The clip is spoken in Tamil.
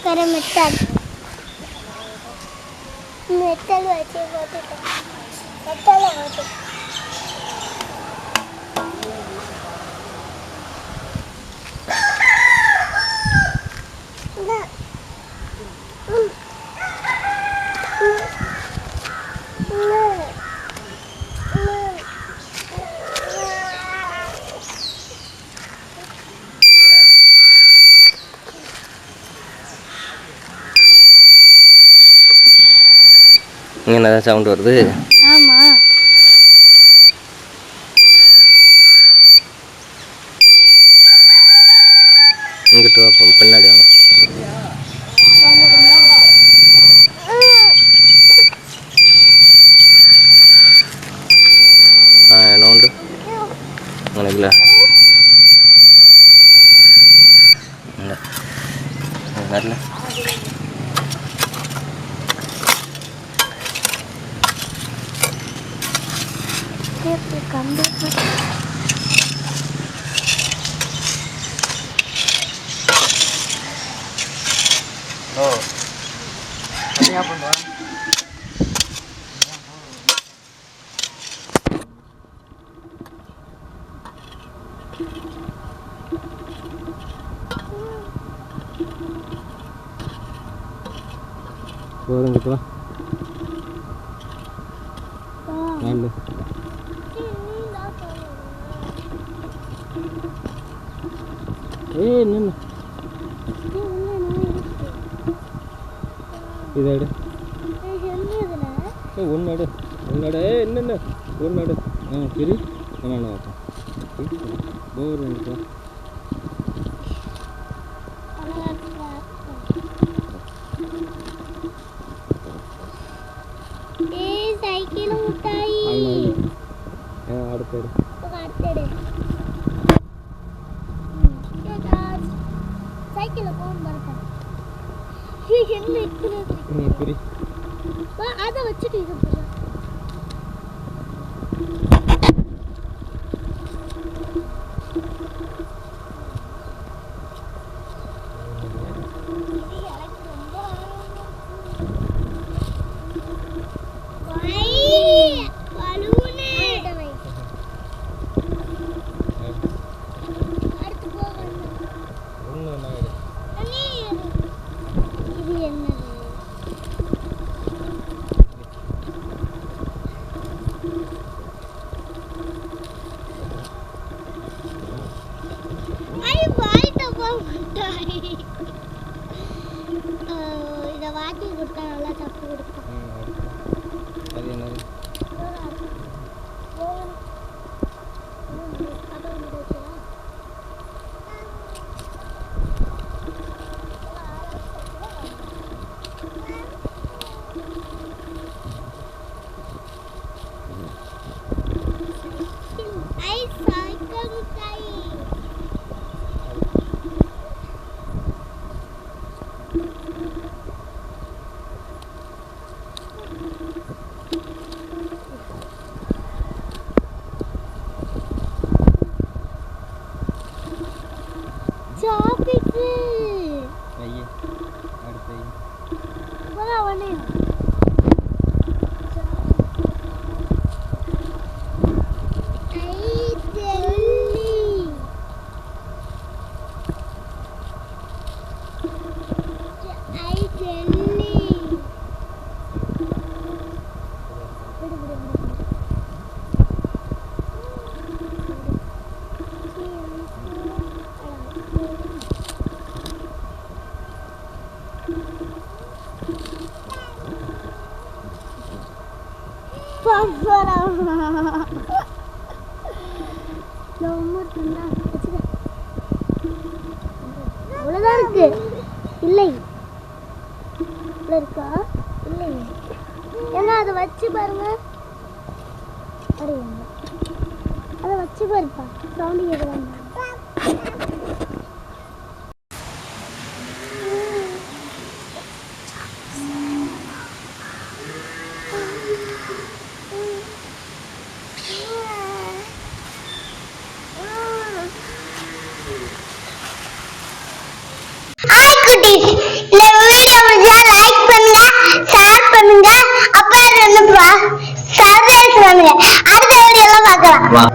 மெட்டல் மெட்டல் வச்சு போட்டுட்டேன். மெட்டலை போட்டு இங்கே என்ன சவுண்ட் வருது? ஆமாம், இங்கிட்டு வாப்போம், பின்னாடி வாங்க. என்ன உண்டு உனக்குல வரல. ஓ என்ன பண்ணுறேன்? போதுங்கிட்டு வா நல்ல நின்று இதை எடு ஒன்று என்னென்ன ஒன்று சரி என்ன போர் வந்துட்டு சைக்கிள் முட்டாய் அடுத்தது சைக்கிள் போன் அதை வச்சுட்டு இது இதை வாட்டி கொடுத்தா நல்லா சப்பு கொடுக்கும். அது என்னது? அவ்வளவுதான் இருக்கு. இல்லை இருக்கா? இல்லை. ஏன்னா அதை வச்சு பாருங்க. அதை வச்சு பாருப்பா. சவுண்ட் கேட்குறாங்க. இந்த அடுத்த வீடியோல பார்க்கலாம்.